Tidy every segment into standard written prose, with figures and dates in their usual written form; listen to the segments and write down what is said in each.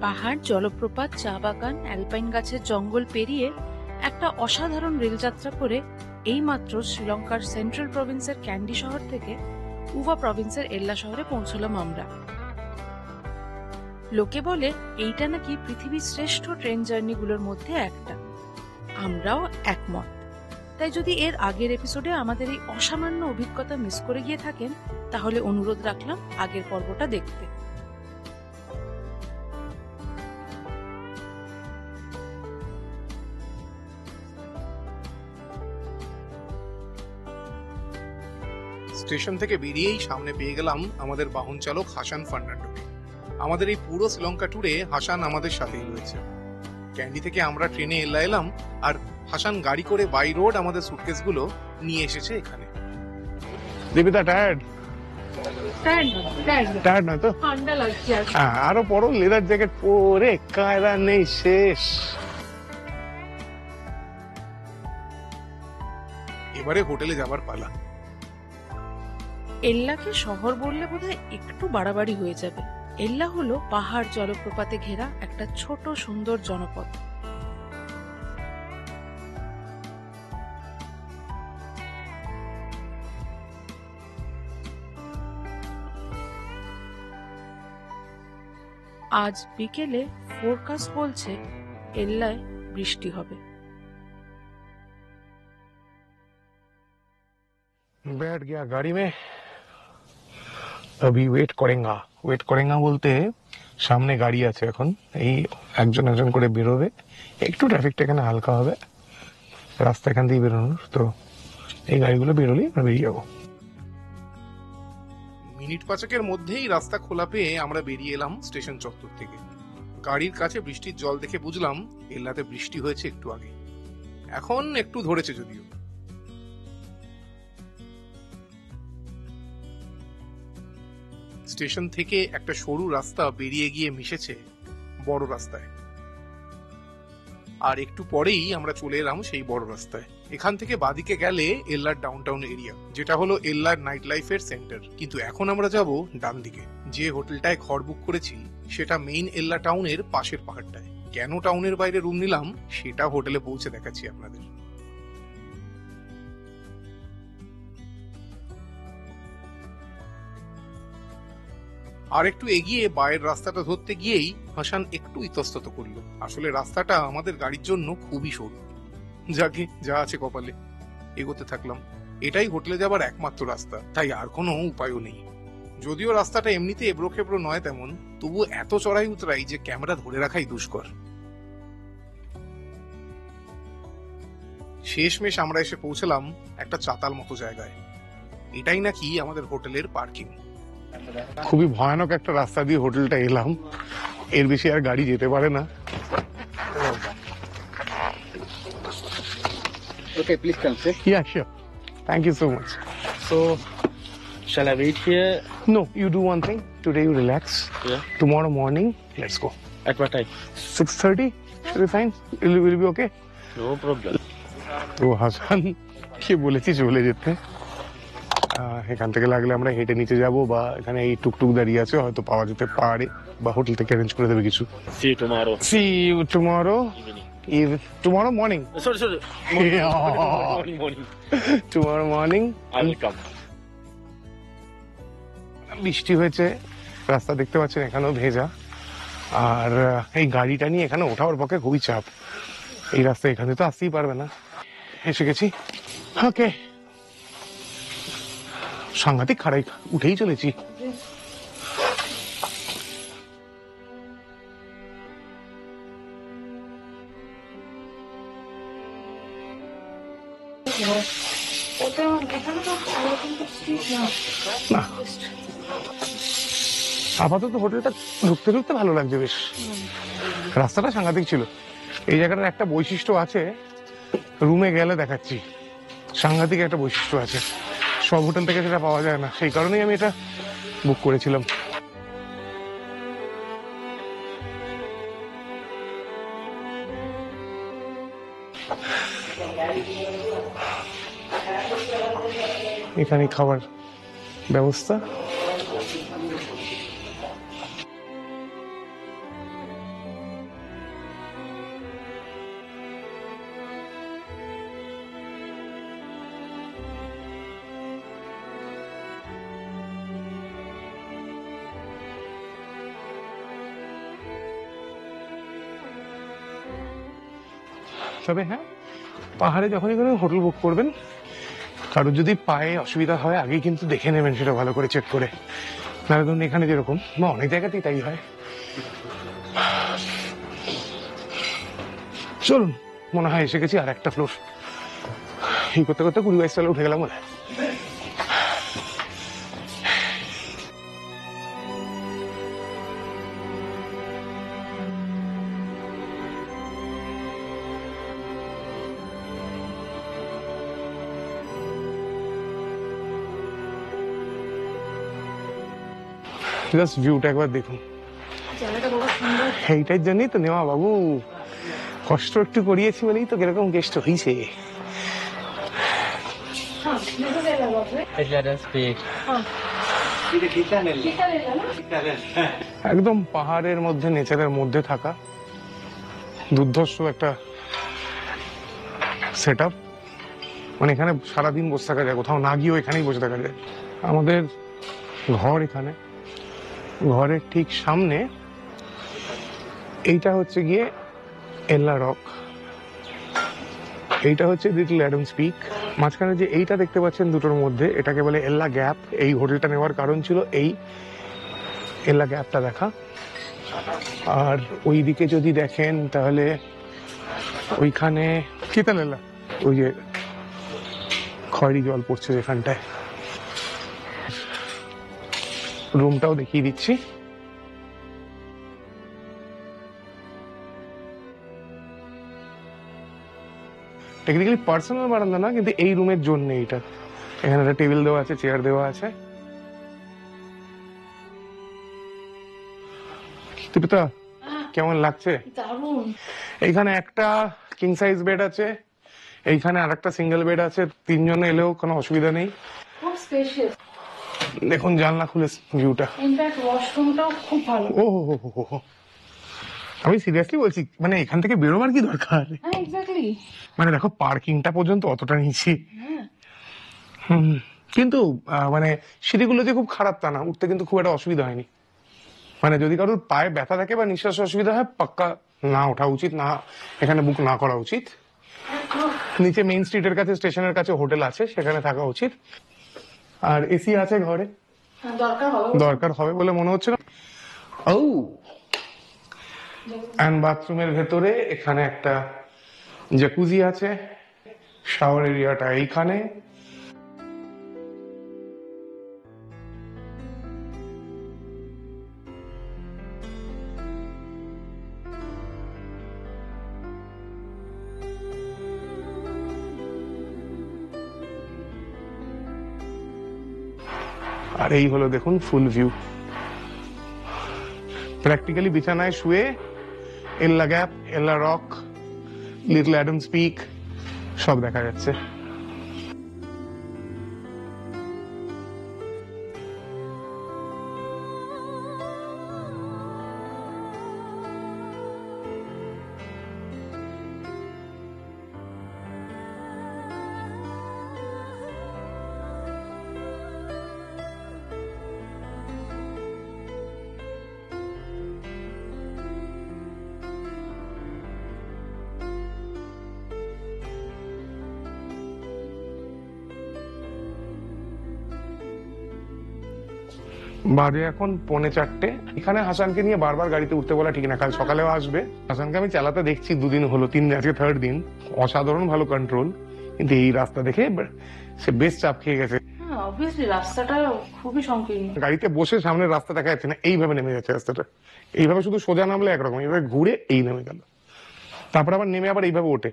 পাহাড়, জলপ্রপাত, চা বাগান, অ্যালপাইন গাছের জঙ্গল পেরিয়ে একটা অসাধারণ রেলযাত্রা করে এইমাত্র শ্রীলঙ্কার সেন্ট্রাল প্রভিন্সের ক্যান্ডি শহর থেকে উভা প্রভিন্সের এল্লা শহরে পৌঁছলাম আমরা। লোকে বলে এইটা নাকি পৃথিবীর শ্রেষ্ঠ ট্রেন জার্নিগুলোর মধ্যে একটা। আমরাও একমত। তাই যদি এর আগের এপিসোডে আমাদের এই অসামান্য অভিজ্ঞতা মিস করে গিয়ে থাকেন, তাহলে অনুরোধ রাখলাম আগের পর্বটা দেখতে। স্টেশন থেকে বেরিয়েই সামনে পেয়ে গেলাম আমাদের বাহন চালক হাসান ফার্নান্ডোকে। আমাদের এই পুরো শ্রীলঙ্কা ট্যুরে হাসান আমাদের সাথেই রয়েছে। ক্যান্ডি থেকে আমরা ট্রেনে এলাম, আর হাসান গাড়ি করে বাই রোড আমাদের সুটকেসগুলো নিয়ে এসেছে এখানে। দেবিতা টায়ার্ড না তো? ঠান্ডা লাগছে। আরো পরো লেদার জ্যাকেট পরে, কায়দা নেই শেষ। এবারে হোটেলে যাবার পালা। এল্লাকে শহর বললে বোধহয় একটু বাড়াবাড়ি হয়ে যাবে। এল্লা হলো পাহাড় জলপ্রপাতে ঘেরা একটা ছোট সুন্দর জনপদ। আজ বিকেলে ফোরকাস্ট বলছে এল্লায় বৃষ্টি হবে। बैठ गया गाड़ी में, अभी वेट करेंगा বলতে সামনে গাড়ি আছে, এখন এই একজন একজন করে বেরোবে। একটু ট্রাফিকটা এখানে হালকা হবে, রাস্তা এখান দিয়ে বেরোনোর, তো এই গাড়িগুলো বেরোলেই আমরা বেরিয়ে যাবো। মিনিট পাঁচেকের মধ্যেই রাস্তা খোলা পেয়ে আমরা বেরিয়ে এলাম স্টেশন চত্বর থেকে। গাড়ির কাছে বৃষ্টির জল দেখে বুঝলাম এল্লাতে বৃষ্টি হয়েছে একটু আগে। এখন একটু ধরেছে যদিও। স্টেশন থেকে একটা সরু রাস্তা বেরিয়ে গিয়ে মিশেছে বড় রাস্তায়, আর একটু পরেই আমরা চলে এলাম সেই বড় রাস্তায়। এখান থেকে বাদিকে গেলে এল্লার ডাউনটাউন এরিয়া, যেটা হলো এল্লার নাইট লাইফের সেন্টার। কিন্তু এখন আমরা যাব ডান দিকে। যে হোটেলটায় ঘর বুক করেছি সেটা মেইন এল্লা টাউনের পাশের পাহাড়টায়। কেন টাউনের বাইরে রুম নিলাম সেটা হোটেলে পৌঁছে দেখাচ্ছি আপনাদের। আর একটু এগিয়ে বাইরের রাস্তাটা ধরতে গিয়েই হাসান একটু ইতস্তত করলো। আসলে রাস্তাটা আমাদের গাড়ির জন্য খুবই সরু। যাকে যা আছে কপালে, এগোতে থাকলাম। এটাই হোটেলে যাবার একমাত্র রাস্তা, তাই আর কোনো উপায়ও নেই। যদিও রাস্তাটা এমনিতে এবড়ো খেবড়ো নয় তেমন, তবু এত চড়াই উতরাই যে ক্যামেরা ধরে রাখাই দুষ্কর। শেষমেশ আমরা এসে পৌঁছলাম একটা চাতাল মতো জায়গায়। এটাই নাকি আমাদের হোটেলের পার্কিং। খুবই ভয়ানক একটা রাস্তা দিয়ে হোটেলটা এলাম, এর বেশি আর গাড়ি যেতে পারে না। Okay, please come, sir. Yeah, sure. Thank you so much. So, shall I wait here? No, you do one thing. Today you relax. Yeah. Tomorrow morning, let's go. At what time? 6:30. Should be fine. Will be okay? No problem. তো হাসান কি বলেছি চলে যেতে। এখান থেকে লাগলে আমরা হেঁটে নিচে যাব, বা এখানে এই টুকটুক দাঁড়িয়ে আছে, হয়তো পাওয়া যেতে পারে, বা হোটেল থেকে অ্যারেঞ্জ করে দেবে কিছু। See you tomorrow. See you tomorrow. Tomorrow morning. Sorry. Morning. Tomorrow morning. I will come. বৃষ্টি হয়েছে, রাস্তা দেখতে পাচ্ছেন এখানেও ভেজা, আর এই গাড়িটা নিয়ে এখানে ওঠার পক্ষে খুবই চাপ। এই রাস্তা এখানে তো আসতেই পারবে না। এসে গেছি। ওকে, সাংঘাতিক খাড়াই, উঠেই চলেছি। না, আপাতত হোটেলটা ঢুকতে ঢুকতে ভালো লাগছে বেশ। রাস্তাটা সাংঘাতিক ছিল। এই জায়গাটার একটা বৈশিষ্ট্য আছে, রুমে গেলে দেখাচ্ছি, সাংঘাতিক একটা বৈশিষ্ট্য আছে, সব হোটেল থেকে সেটা পাওয়া যায় না, সেই কারণেই আমি এটা বুক করেছিলাম। এখানে খাবার ব্যবস্থা। তবে হ্যাঁ, পাহাড়ে যখনই কোনো হোটেল বুক করবেন, কারোর যদি পায়ে অসুবিধা হয় আগেই কিন্তু দেখে নেবেন, সেটা ভালো করে চেক করে। নাহলে ধরুন এখানে যেরকম, বা অনেক জায়গাতেই তাই হয়। চলুন, মনে হয় এসে গেছি আর একটা ফ্লোর। এই করতে করতে 20-22 তলায় উঠে গেলাম মনে হয়। জাস্ট ভিউটা একবার দেখুন। এইটার জন্যই তো নেওয়া বাবু, কষ্ট একটু করিয়েছি বলেই তো কিরকম কেষ্ট হয়েছে। Let us speak. একদম পাহাড়ের মধ্যে, নেচারের মধ্যে থাকা দুর্ধর্ষ একটা সেট আপ। মানে এখানে সারাদিন বসে থাকা যায়, কোথাও না গিয়েও এখানেই বসে থাকা যায়। আমাদের ঘর এখানে, ঘরের ঠিক সামনে এইটা হচ্ছে গিয়ে এল্লা রক, এইটা হচ্ছে লিটল অ্যাডামস পিক। মাঝখানে যে এইটা দেখতে পাচ্ছেন দুটোর মধ্যে, এটাকে বলে এল্লা গ্যাপ। এই হোটেলটা নেওয়ার কারণ ছিল এই এল্লা গ্যাপটা দেখা। আর ওই দিকে যদি দেখেন তাহলে ওইখানে কিতালেল্লা, ওই যে খয়েরি জল পড়ছে যেখানটায়। রুমটাও দেখিয়ে দিচ্ছি। টেকনিক্যালি পার্সোনাল বারান্দা না, কিন্তু এই রুমের জন্য এইটা। এখানে একটা টেবিল দেওয়া আছে, চেয়ার দেওয়া আছে। সুপ্রিতা, কেমন লাগছে? দারুণ। এইখানে একটা কিং সাইজ বেড আছে, এইখানে আর একটা সিঙ্গেল বেড আছে। 3 জন এলেও কোনো অসুবিধা নেই। খুব স্পেশিয়াস। দেখুন জানলা খুলে ভিউটা। ইনফ্যাক্ট ওয়াশরুমটাও খুব ভালো। ও হো হো হো হো। আমি সিরিয়াসলি বলছি, মানে এখান থেকে বেরোবার কি দরকার? হ্যাঁ, এক্স্যাক্টলি। মানে দেখো, পার্কিংটা পর্যন্ত অতটা নিচ্ছি। হ্যাঁ, কিন্তু মানে সিঁড়িগুলো যে খুব খারাপ তা না, উঠতে কিন্তু খুব একটা অসুবিধা হয়নি। মানে যদি কারোর পায়ে ব্যথা থাকে বা নিঃশ্বাস অসুবিধা হয়, পাক্কা না ওঠা উচিত, না এখানে বুক না করা উচিত। নিচে মেইন স্ট্রিটের কাছে, স্টেশনের কাছে হোটেল আছে, সেখানে থাকা উচিত। আর এসি আছে ঘরে, দরকার হবে বলে মনে হচ্ছে না। ও, অ্যান্ড বাথরুমের ভেতরে এখানে একটা জ্যাকুজি আছে। শাওয়ার এরিয়াটা এইখানে। আর এই হলো দেখুন ফুল ভিউ। প্র্যাকটিক্যালি বিছানায় শুয়ে Ella gap, Ella rock, little Adam's peak সব দেখা যাচ্ছে। বাজে এখন 3:45। এখানে হাসানকে নিয়ে বারবার গাড়িতে উঠতে বলা ঠিক না, কাল সকালেও আসবে। হাসানকে আমি চালাতে দেখছি 2 দিন হলো, 3 দিন, আজকে 3rd দিন। অসাধারণ ভালো কন্ট্রোল, কিন্তু এই রাস্তা দেখে সে বেশ চাপ খেয়ে গেছে। হ্যাঁ, অবভিয়াসলি রাস্তাটা খুবই সংকীর্ণ। গাড়িতে বসে সামনে রাস্তা দেখা যাচ্ছে না, এইভাবে নেমে যাচ্ছে রাস্তাটা। এইভাবে শুধু সোজা নামলে একরকম, এইভাবে ঘুরে এই নেমে গেল, তারপর আবার নেমে আবার এইভাবে ওঠে।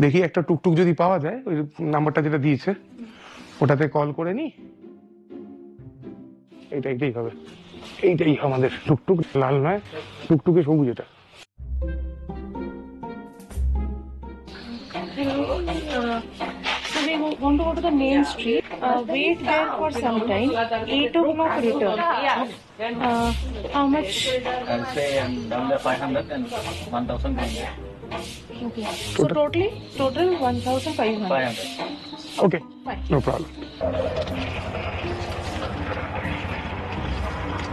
দেখি একটা টুকটুক যদি পাওয়া যায়, ওই নাম্বারটা যেটা দিয়েছে ওটাতে কল করে নি। এইটাই হবে, এইটাই আমাদের টুকটুক। লাল নয়, টুকটুকে সবুজ এটা। We want to go to the main street, wait there for some time, 8 o'clock return. How much? I'll say down there 500 and 1,000. Okay. So total 1,500. 500. Okay, no problem.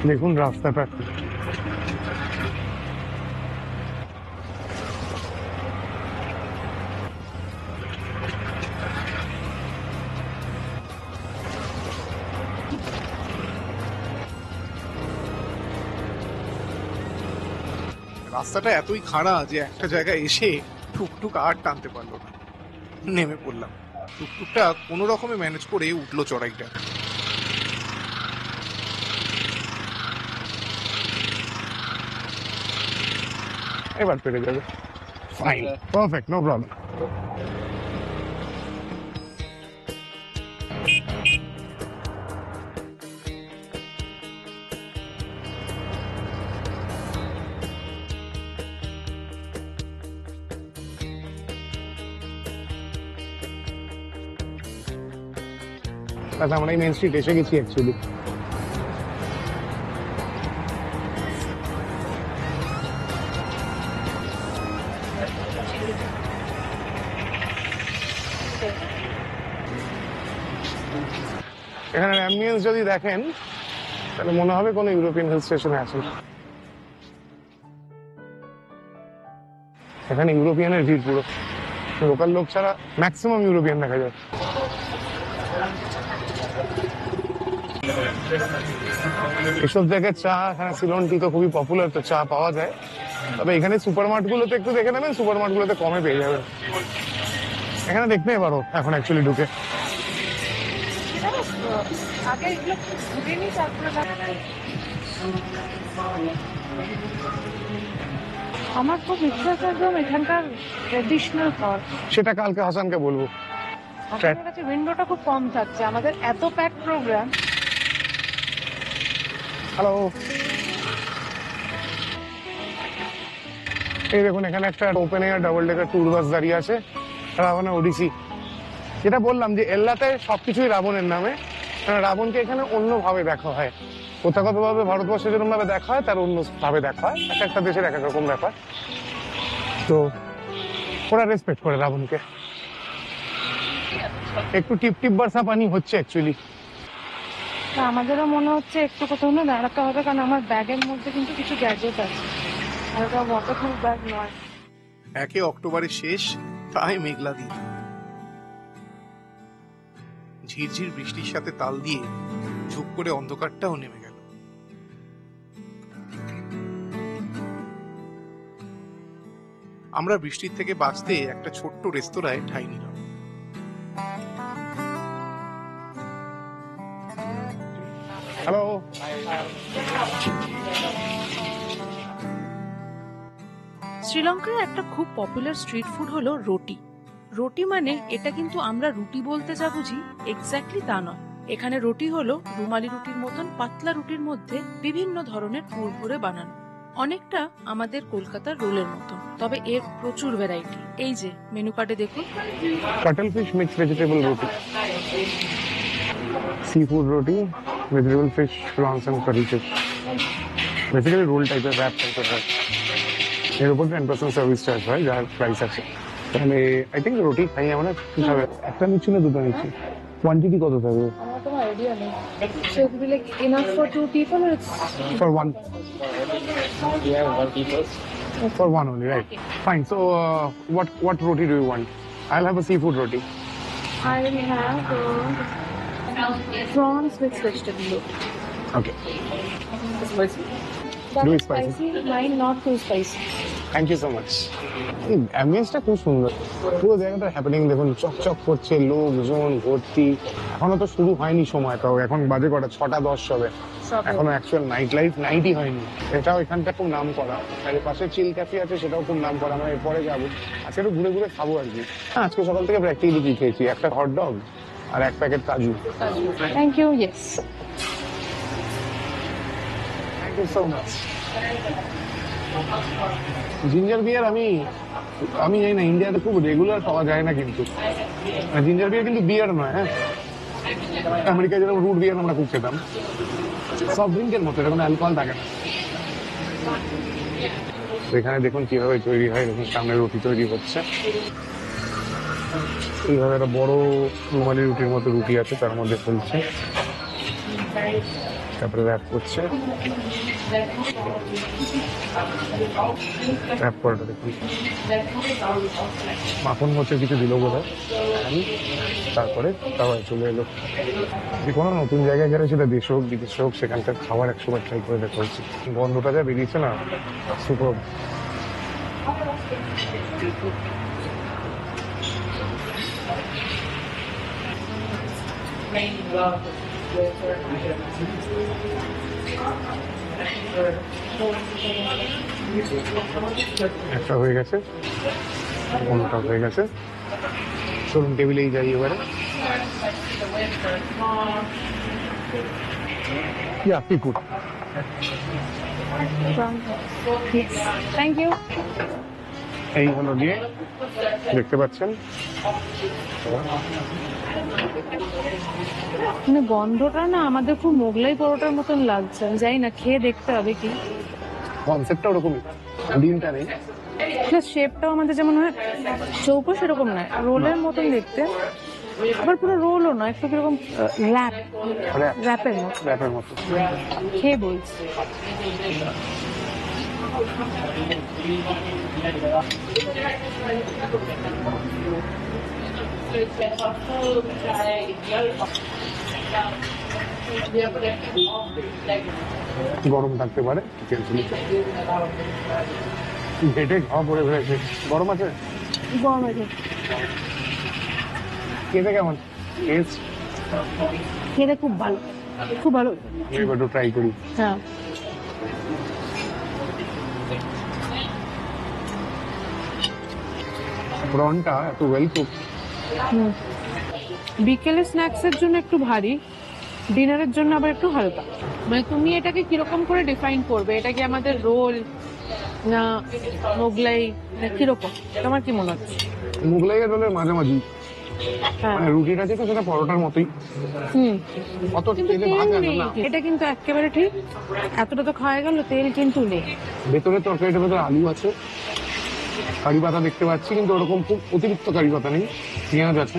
দেখুন রাস্তাটা, রাস্তাটা এতই খাড়া যে একটা জায়গায় এসে টুকটুক আর টানতে পারলো না, নেমে পড়লাম। টুকটুকটা কোনো রকমে ম্যানেজ করে উঠলো চড়াইটা। এবার পেরে যাবে। Fine, perfect, no problem. আমরা এই মেন স্ট্রিট এসে গেছি অ্যাকচুয়ালি। এখানে অ্যাম্বিয়েন্স যদি দেখেন তাহলে মনে হবে কোনো ইউরোপিয়ান হিল স্টেশনে আছেন। এখানে ইউরোপিয়ানের ভিড় পুরো, লোকাল লোক ছাড়া ম্যাক্সিমাম ইউরোপিয়ান দেখা যায়। এসব জায়গায় চা, এখানে সিলন টি তো খুবই পপুলার, তো চা পাওয়া যায়। তবে এখানে সুপার মার্ট গুলোতে একটু দেখে নেবেন, সুপার মার্ট গুলোতে কমে পেয়ে যাবেন। এখানে দেখতে পারো এখন অ্যাকচুয়ালি ঢুকে। আমার খুব ইচ্ছা আছে একদম এখানকার ট্রেডিশনাল খাবার। সেটা কালকে হাসানকে বলবো। আপনার কাছে উইন্ডোটা খুব কম থাকছে, আমাদের এত প্যাক প্রোগ্রাম। হ্যালো, এই দেখুন এখানে একটা open air double decker tour bus দাঁড়িয়ে আছে, রাবণা ওডিসি। যেটা বললাম যে এল্লাতে সবকিছুই রাবণের নামে, রাবণকে এখানে অন্যভাবে দেখা হয়। প্রথাগতভাবে ভারতবর্ষে যেরকম ভাবে দেখা হয় তার অন্য ভাবে দেখা হয়, এক একটা দেশের এক এক রকম ব্যাপার। তো ওরা রেসপেক্ট করে রাবণকে। একটু টিপ টিপ বর্ষা পানি হচ্ছে অ্যাকচুয়ালি। আমাদেরও মনে হচ্ছে একটু কোথাও না দাঁড়াতে হবে, কারণ আমার ব্যাগের মধ্যে কিন্তু কিছু গ্যাজেট আছে, আর ওটা ওয়াটারপ্রুফ ব্যাগ নয়। একে অক্টোবরের শেষ, তাই মেঘলা দিন। ঝিরঝির বৃষ্টির সাথে তাল দিয়ে ঝুপ করে অন্ধকারটাও নেমে গেল। আমরা বৃষ্টির থেকে বাঁচতে একটা ছোট্ট রেস্তোরাঁয় ঠাঁই নিলাম। হ্যালো, শ্রীলঙ্কায় একটা খুব পপুলার স্ট্রিট ফুড হলো রুটি। রুটি মানে এটা কিন্তু আমরা রুটি বলতে যা বুঝি এক্স্যাক্টলি তা নয়। এখানে রুটি হলো রুমালি রুটির মতন পাতলা রুটির মধ্যে বিভিন্ন ধরনের পুর ভরে বানানো, অনেকটা আমাদের কলকাতার রোলের মতো, তবে এর প্রচুর ভ্যারাইটি। এই যে মেনু কার্ডে দেখুন, কাটল ফিশ মিক্স ভেজিটেবল রুটি, সি ফুড রুটি, vegetable fish, prawns and curry fish, basically roll টাইপের র্যাপ টাইপের হয়। এর উপর 10% সার্ভিস চার্জ হয়, যার প্রাইস আছে। তাহলে আই থিঙ্ক রুটি খাই আমরা। কি হবে, একটা নিচ্ছি না দুটো নিচ্ছি? কোয়ান্টিটি কত থাকবে? আমার কোনো আইডিয়া নেই। So it will be like enough for 2 people or it's For one. Yeah, 1 people. For one only, right? Fine. So what roti do you want? I'll have a seafood roti. I will have prawns with vegetable. Okay. Spicy. That Do is it spicy. mine not too spicy. Thank you so much. অ্যাম্বিয়েন্সটা খুব সুন্দর, পুরো জায়গাটা happening দেখুন, চকচক করছে, লোকজন ভর্তি। এখনো তো শুরু হয়নি সময়, তাও এখন বাজে কটা, 6:10 হবে। এখনো অ্যাকচুয়াল নাইট লাইফ নাইটই হয়নি। এটাও এখানটা খুব নাম করা, আর পাশে চিল ক্যাফে আছে, সেটাও খুব নাম করা। আমরা এরপরে যাবো, আজকে একটু ঘুরে ঘুরে খাবো আর কি। হ্যাঁ, আজকে সকাল থেকে প্র্যাকটিক্যালি কি খেয়েছি, একটা হট ডগ আর 1 প্যাকেট কাজু। Thank you. Yes. Thank you so much. Ginger beer আমি জানি না, ইন্ডিয়াতে খুব রেগুলার পাওয়া যায় না, কিন্তু জিঞ্জার বিয়ার কিন্তু বিয়ার নয়। হ্যাঁ, আমেরিকায় যেরকম রুট বিয়ার আমরা খুব খেতাম, সফট ড্রিঙ্কের মতো, এটা কোনো অ্যালকোহল থাকে না। এখানে দেখুন কিভাবে তৈরি হয়, দেখুন সামনে রুটি তৈরি হচ্ছে। এইভাবে একটা বড় রুমালি রুটির মতো রুটি আছে, তার মধ্যে ফেলছে, তারপরে র্যাপ করছে। র্যাপ করাটা দেখুন, মাখন মধ্যে কিছু দিল বোধ হয়, তারপরে তাওয়ায় চলে এলো। যে কোনো নতুন জায়গায় গেলে, সেটা দেশ হোক বিদেশ হোক, সেখানকার খাবার 100বার ট্রাই করে দেখা উচিত। গন্ধটা যা বেরিয়েছে না, সুপার। একটা হয়ে গেছে, অন্যটা হয়ে গেছে। চলুন টেবিলেই যাই এবারে। পিকুট থ্যাংক ইউ। এই হলো গিয়ে, দেখতে পাচ্ছেন। মানে গন্ধটা না আমাদের খুব মোগলাই পরোটার মতন লাগছে, আমি জানি না, খেয়ে দেখতে হবে কি। কনসেপ্টটা ওরকমই, ডিমটা নেই। শেপটাও আমাদের যেমন হয় চৌকো, সেরকম নয়, রোলের মতন দেখতে। আবার পুরো রোলও নয়, একটু কিরকম র্যাপের মতো। র্যাপের মতো। খেয়ে বলছি। গরম থাকতে পারে, ঘেটে ঘা পড়ে ফেলেছে। গরম আছে, গরম আছে। খেতে কেমন? খেতে খুব ভালো, খুব ভালো। এবার একটু ট্রাই করি। হ্যাঁ, প্রনটা এত ওয়েল কুক। বিকেলে স্ন্যাক্স এর জন্য একটু ভারী, ডিনারের জন্য আবার একটু হালকা। মানে তুমি এটাকে কিরকম করে ডিফাইন করবে? এটা কি আমাদের রোল না মোগলাই না কিরকম, তোমার কি মনে হচ্ছে? মোগলাই রোলের মাঝামাঝি, হ্যাঁ, মানে রুটিটা যেটা সেটা পরোটার মতোই, অত কিন্তু তেলে তেল ভাজা নেই, না। এটা কিন্তু একেবারে ঠিক। এতটা তো খাওয়া গেল, তেল কিন্তু নেই। ভেতরে তরকারিটার ভেতরে আলু আছে, কারি পাতা দেখতে পাচ্ছি, কিন্তু ওরকম খুব অতিরিক্ত কারি পাতা নেই। পেঁয়াজ আছে,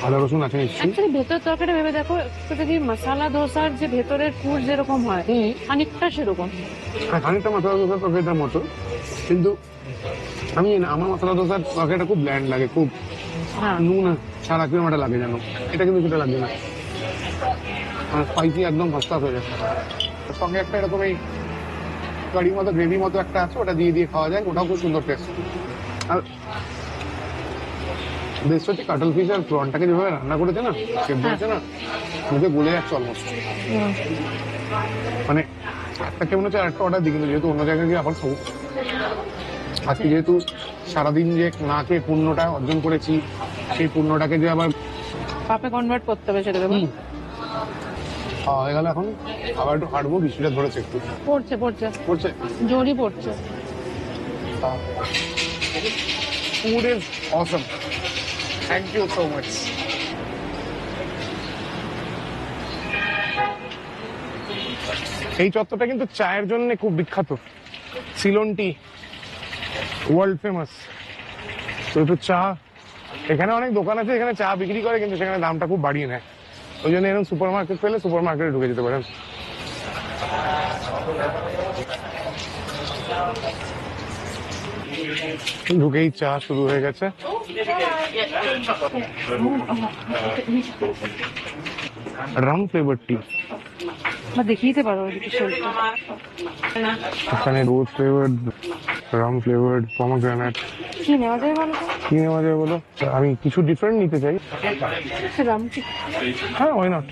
আদা রসুন আছে নিশ্চয়ই। অ্যাকচুয়ালি ভেতর তরকারিটা ভেবে দেখো, একটু যদি মশলা দোসার যে ভেতরের পুর যেরকম হয়, খানিকটা সেরকম। খানিকটা মশলা দোসার তরকারিটার মতো, কিন্তু আমি আমার মশলা দোসার তরকারিটা খুব ব্ল্যান্ড লাগে, খুব হ্যাঁ, নুন ছাড়া কিরকম একটা লাগে জানো। এটা কিন্তু সেটা লাগবে না, স্পাইসি একদম ফাস্টাস হয়ে যাচ্ছে। তার সঙ্গে একটা এরকম এই কারি মতো গ্রেভি মতো একটা আছে, ওটা দিয়ে দিয়ে খাওয়া যায়, ওটাও খুব সুন্দর টেস্ট। আর বেশ হচ্ছে কাটল ফিশ আর প্রনটাকে যেভাবে রান্না করেছে না, সেদ্ধ হয়েছে না, মুখে গলে যাচ্ছে অলমোস্ট। মানে একটা কেমন হচ্ছে আরেকটা অর্ডার দিই, কিন্তু যেহেতু অন্য জায়গায় গিয়ে আবার খাবো। আজকে যেহেতু সারাদিন যে না খেয়ে পুণ্যটা অর্জন করেছি, সেই পুণ্যটাকে যে আবার পাপে কনভার্ট করতে হবে সেটা দেবো। খাওয়া হয়ে গেল, এখন আবার একটু হাঁটবো, বৃষ্টিটা ধরেছে একটু, পড়ছে পড়ছে, পড়ছে। জোরই পড়ছে। Food is awesome. Thank you so much. এই চত্বরটা কিন্তু চায়ের জন্য খুব বিখ্যাত। সিলন টি ওয়ার্ল্ড ফেমাস। তো একটু চা, এখানে অনেক দোকান আছে এখানে চা বিক্রি করে, কিন্তু সেখানে দামটা খুব বাড়িয়ে নেয়। ওই জন্য এরকম সুপার মার্কেট পেলে সুপার মার্কেটে ঢুকে যেতে পারেন। ঢুকেই চা শুরু হয়ে গেছে। রাম ফ্লেভার টি, বা দেখিয়ে দিতে পারো ওইদিকে শরীরটা। এখানে রোজ ফ্লেভার্ড, রাম ফ্লেভার্ড, পমগ্রানেট। কি নেওয়া যায় বলো তো? কি নেওয়া যায় বলো? আমি কিছু ডিফারেন্ট নিতে চাই। রাম কি? হ্যাঁ, ওয়াই নট।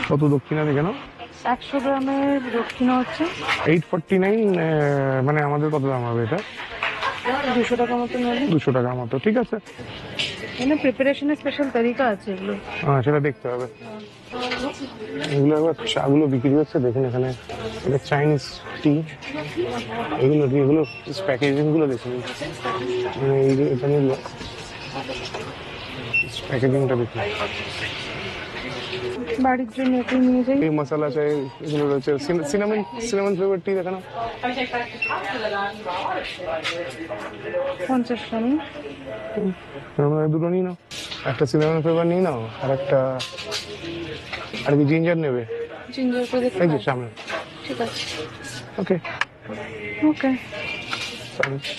কত দক্ষিণা দেখে নাও। 100 গ্রামের দক্ষিণা হচ্ছে 849, মানে আমাদের কত দাম হবে এটা? 200 টাকা মতো নেবে। 200 টাকা মতো, ঠিক আছে। এখানে প্রিপারেশনের স্পেশাল তরিকা আছে এগুলো। হ্যাঁ, সেটা দেখতে হবে। এগুলো আবার চাগুলো বিক্রি হচ্ছে, দেখুন এখানে এটা চাইনিজ টি। এগুলো কি, এগুলো প্যাকেজিং গুলো দেখুন, এখানে প্যাকেজিংটা দেখুন। বাড়ির জন্য একটু নিয়ে যাই। এই মশলা চাই, এগুলো রয়েছে। সিনামন ফ্লেভার টি দেখানো। 50 গ্রাম। দুটো নিয়ে নাও, একটা সিনামন ফ্লেভার নিয়ে নাও, আর একটা আর কি জিঞ্জার নেবে। জিঞ্জার করে দেখতে এই যে পারো? সামনে। ঠিক আছে, ওকে। ওকে।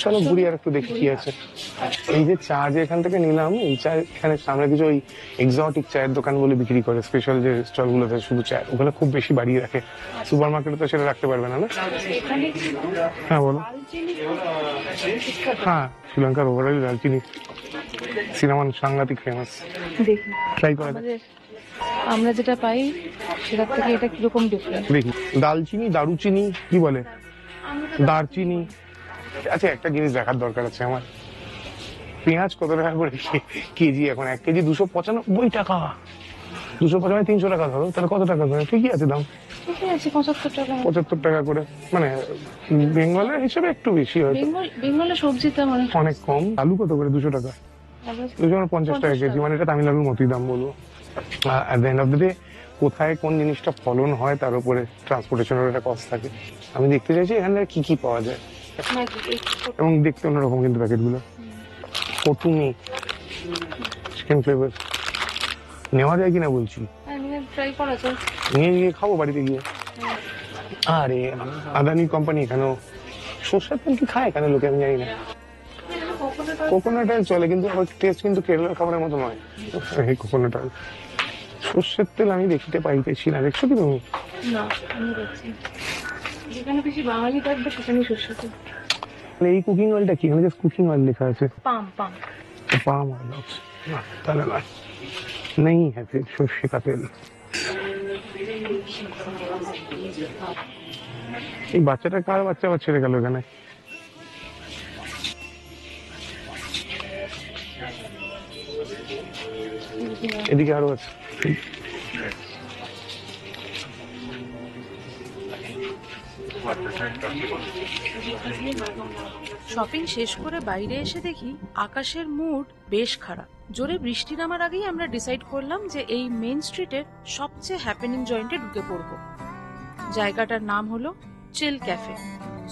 চলো ঘুরি আর একটু দেখি কি আছে। এই যে চা যে এখান থেকে নিলাম, এই চা এখানে সামনে কিছু ওই এক্সোটিক চায়ের দোকান বলে বিক্রি করে, স্পেশাল যে স্টল গুলোতে শুধু চা, ওখানে খুব বেশি বাড়িয়ে রাখে। সুপার মার্কেটে তো সেটা রাখতে পারবে না, না? হ্যাঁ বলো। হ্যাঁ, শ্রীলঙ্কার ওভারঅল দারচিনি সিনেমান সাংঘাতিক ফেমাস। দেখি ট্রাই করে আমরা যেটা পাই সেটার থেকে এটা কিরকম ডিফারেন্ট। দেখি। দালচিনি, দারুচিনি কি বলে, দারচিনি। আচ্ছা, একটা জিনিস দেখার দরকার আছে আমার, পেঁয়াজ কত টাকা করে কেজি এখন? 1 কেজি 295 টাকা। 295 300 টাকা ধরো, তাহলে কত টাকা করে? ঠিকই আছে দাম। ঠিকই আছে, 75 টাকা। 75 টাকা করে, মানে বেঙ্গলের হিসেবে একটু বেশি হয়। বেঙ্গলের সবজির দাম অনেক কম। আলু কত করে? 200 টাকা। 250 টাকা কেজি, মানে এটা তামিলনাড়ুর মতোই দাম বলবো। At the end of the day কোথায় কোন জিনিসটা ফলন হয় তার উপরে ট্রান্সপোর্টেশনের একটা কস্ট থাকে। আমি দেখতে চাইছি এখানে কি কি পাওয়া যায়, এবং দেখতে অন্যরকম কিন্তু প্যাকেটগুলো। কটুমি চিকেন ফ্লেভার নেওয়া যায় কিনা বলছি, ট্রাই করা যায়। নিয়ে গিয়ে খাবো বাড়িতে গিয়ে। আরে আদানি কোম্পানি এখানেও সর্ষের তেল কি খায় এখানে লোকে, আমি জানি না। কোকোনাট অয়েল চলে, কিন্তু টেস্ট কিন্তু কেরলার খাবারের মতো নয়। এই কোকোনাট অয়েল, সর্ষের তেল আমি দেখিতে পাইতেছি না। দেখছো কি তুমি? না, আমি দেখছি যেখানে বেশি বাঙালি থাকবে সেখানে সর্ষের তেল। এই কুকিং অয়েলটা কি? এখানে জাস্ট কুকিং অয়েল লেখা আছে। Palm oil. না তাহলে নয়, নেই হ্যাঁ ফির সর্ষে কা তেল। এই বাচ্চাটা কার বাচ্চা আবার ছেড়ে গেল এখানে? এদিকে আরো আছে। শপিং শেষ করে বাইরে এসে দেখি আকাশের মুড বেশ খারাপ। জোরে বৃষ্টি নামার আগেই আমরা ডিসাইড করলাম যে এই মেইন স্ট্রিটের সবচেয়ে হ্যাপেনিং জয়েন্টে ঢুকে পড়ব। জায়গাটার নাম হলো চিল ক্যাফে,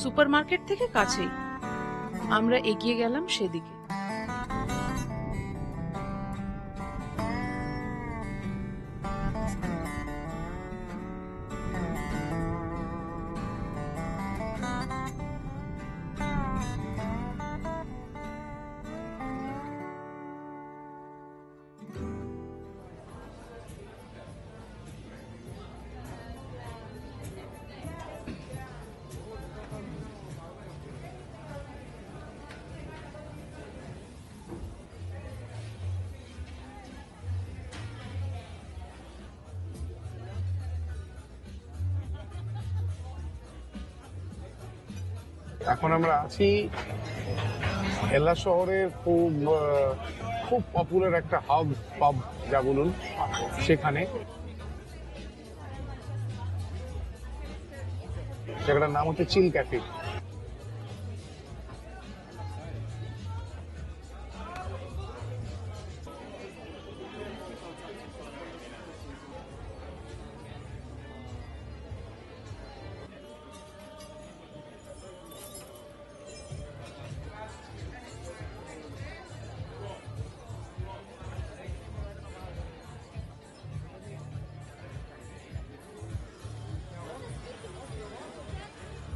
সুপারমার্কেট থেকে কাছেই। আমরা এগিয়ে গেলাম সেদিকে। এখন আমরা আছি এলা শহরের খুব খুব পপুলার একটা হাব পাব যা বলুন, সেখানে জায়গাটার নাম হচ্ছে chill cafe.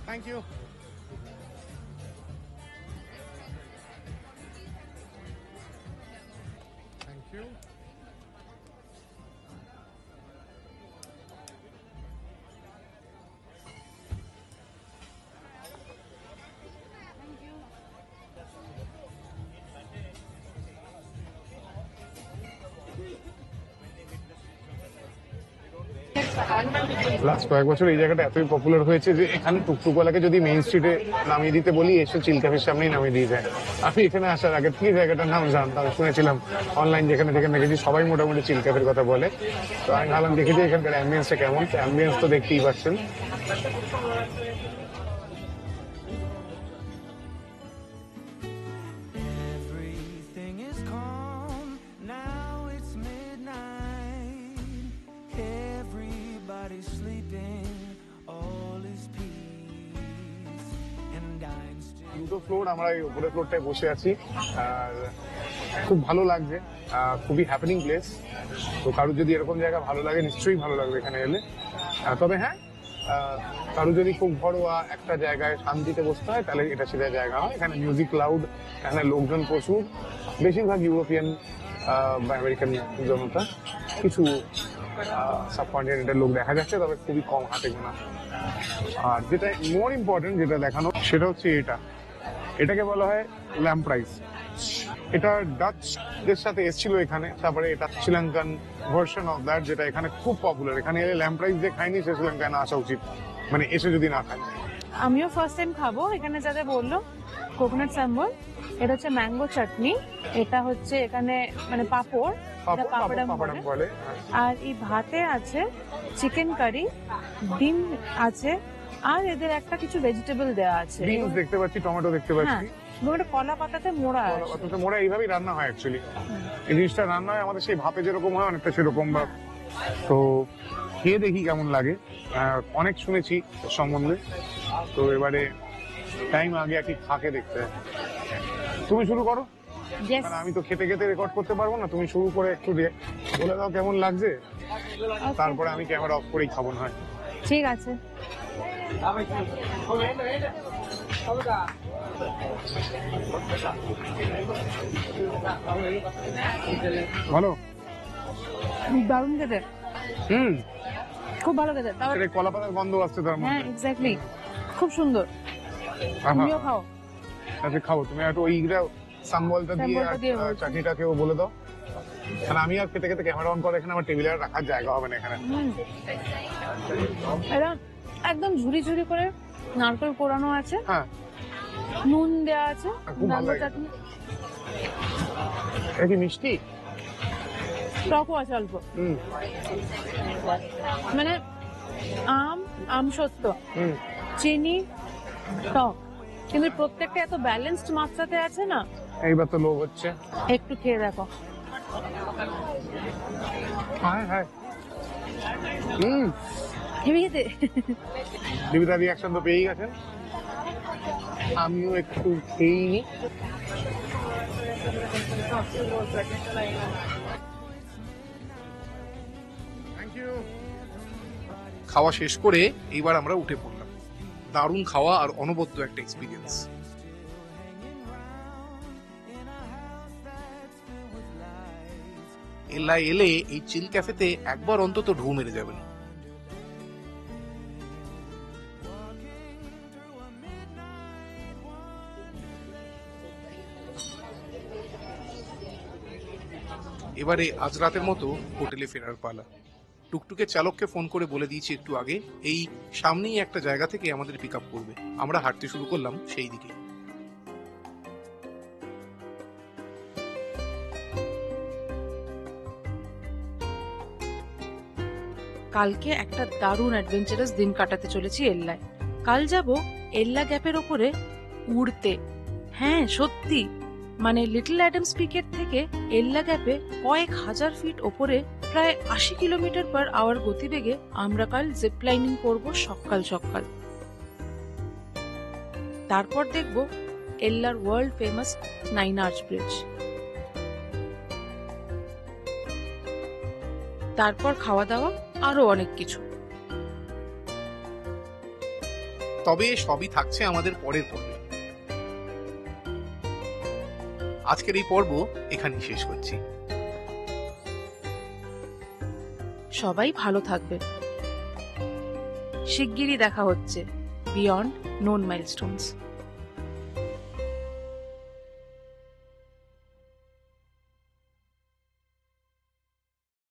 Thank you. Thank you. Last কয়েক বছর এই জায়গাটা এতই পপুলার হয়েছে যে এখানে টুকটুকওয়ালাকে যদি মেইন স্ট্রিটে নামিয়ে দিতে বলি, এসে চিল ক্যাফের সামনেই নামিয়ে দিয়ে যায়। আমি এখানে আসার আগে থেকে জায়গাটার নাম জানতাম, শুনেছিলাম অনলাইন যেখানে থেকে দেখেছি সবাই মোটামুটি চিল ক্যাফের কথা বলে। তো আমি ভাবলাম দেখেছি এখানকার অ্যাম্বিয়েন্সটা কেমন। অ্যাম্বিয়েন্স তো দেখতেই পাচ্ছেন। Everything is calm, now it's midnight. Everybody's sleeping, all is peace. And I'm still দুটো ফ্লোর, আমরা এই উপরের ফ্লোরটায় বসে আছি আর খুব ভালো লাগছে। খুবই হ্যাপেনিং প্লেস। তো কারোর যদি এরকম জায়গা ভালো লাগে, নিশ্চয়ই ভালো লাগবে এখানে এলে। তবে হ্যাঁ, কারো যদি খুব ঘরোয়া একটা জায়গায় শান্তিতে বসতে হয় তাহলে এটা সেটা জায়গা হয়। এখানে মিউজিক লাউড, এখানে লোকজন প্রচুর, বেশিরভাগ ইউরোপিয়ান বা আমেরিকান জনতা, কিছু সাবকন্টিনেন্টের লোক দেখা যাচ্ছে, তবে খুবই কম, হাতে গোনা। আর যেটা মোর ইম্পর্টেন্ট যেটা দেখানো সেটা হচ্ছে এটাকে বলা হয় ল্যাম্প রাইস। এটা ডাচদের সাথে এসেছিল এখানে, তারপরে এটা শ্রীলঙ্কান ভার্সন অফ দ্যাট, যেটা এখানে খুব পপুলার। এখানে এলে ল্যাম্প রাইস যে খায়নি সে শ্রীলঙ্কায় না আসা উচিত, মানে এসে যদি না খায়। আমিও ফার্স্ট টাইম খাবো। এখানে যাতে বললো কোকোনাট স্যাম্বল, এটা হচ্ছে ম্যাঙ্গো চাটনি, এটা হচ্ছে এখানে মানে পাঁপড়, এটা পাপড়াম পাপড়াম বলে। বলে। আর এই ভাতে আছে চিকেন কারি, ডিম আছে, আর এদের একটা কিছু ভেজিটেবল দেওয়া আছে। বিনস দেখতে পাচ্ছি, টমেটো দেখতে পাচ্ছি। এবং এটা কলা পাতাতে মোড়া আছে। অথচ মোড়া এইভাবেই রান্না হয় অ্যাকচুয়ালি। এই জিনিসটা রান্না হয় আমাদের সেই ভাপে যেরকম হয়, অনেকটা সেরকম। বা তো খেয়ে দেখি কেমন লাগে। অনেক শুনেছি এর সম্বন্ধে, তো এবারে টাইম আগে আর কি খাকে দেখতে হয়। তুমি শুরু করো, Yes. কারণ আমি তো খেতে খেতে রেকর্ড করতে পারবো না। তুমি শুরু করে একটু বলে দাও কেমন লাগছে, তারপরে আমি ক্যামেরা অফ করেই খাবো না হয়। ঠিক আছে। বলো। দারুণ খেতে, খুব ভালো খেতে। তাও সেটা কলা পাতার গন্ধ আসছে তার হ্যাঁ, মধ্যে। এক্স্যাক্টলি, খুব সুন্দর। আহা। তুমিও খাও। আচ্ছা খাবো, তুমি একটু ওইটা সাম্বলটা দিয়ে সাম্বলটা দিয়ে বলছি। চাটনিটাকেও বলে দাও, কারণ আমি আর খেতে খেতে ক্যামেরা অন করে এখানে আমার টেবিলে আর রাখার জায়গা হবে না এখানে। এটা একদম ঝুরি ঝুরি করে নারকেল কোরানো আছে, হ্যাঁ, নুন দেওয়া আছে, খুব ভালো ম্যাঙ্গো লাগে। চাটনি, এটা কি মিষ্টি? টকও আছে অল্প। মানে আমসত্ব, হুম, চিনি, টক, কিন্তু প্রত্যেকটা এত ব্যালেন্সড মাত্রাতে আছে না। এইবার তো লোভ হচ্ছে। একটু খেয়ে দেখো। হ্যাঁ হ্যাঁ, হেভি খেতে। দিবিতা রিয়াকশন তো পেয়েই গেছেন, আমিও একটু খেয়েই নি। Thank you. খাওয়া শেষ করে এইবার আমরা উঠে পড়লাম। দারুণ খাওয়া আর অনবদ্য একটা এক্সপিরিয়েন্স। এল্লায় এলে এই চিল ক্যাফেতে একবার অন্তত ঢু মেরে যাবেন। এবারে আজ রাতের মতো হোটেলে ফেরার পালা। টুকটুকের চালককে ফোন করে বলে দিয়েছি একটু আগে, এই সামনেই একটা জায়গা থেকে আমাদের পিক আপ করবে। আমরা হাঁটতে শুরু করলাম সেই দিকে। কালকে একটা দারুণ অ্যাডভেঞ্চারাস দিন কাটাতে চলেছি এল্লায়। কাল যাব এল্লা গ্যাপের ওপরে উড়তে। হ্যাঁ সত্যি, মানে লিটল অ্যাডামস পিকের থেকে এল্লা গ্যাপে কয়েক হাজার ফিট ওপরে প্রায় 80 কিলোমিটার পার আওয়ার গতিবেগে আমরা কাল জিপ লাইনিং করবো সকাল সকাল। তারপর দেখব এল্লার ওয়ার্ল্ড ফেমাস 9 আর্চ ব্রিজ। তারপর খাওয়া দাওয়া, আরো অনেক কিছু। তবে সবই থাকছে আমাদের পরের পর্বে। আজকের এই পর্ব এখানেই শেষ করছি। সবাই ভালো থাকবে। শিগগিরই দেখা হচ্ছে বিয়ন্ড নোন মাইলস্টোনস।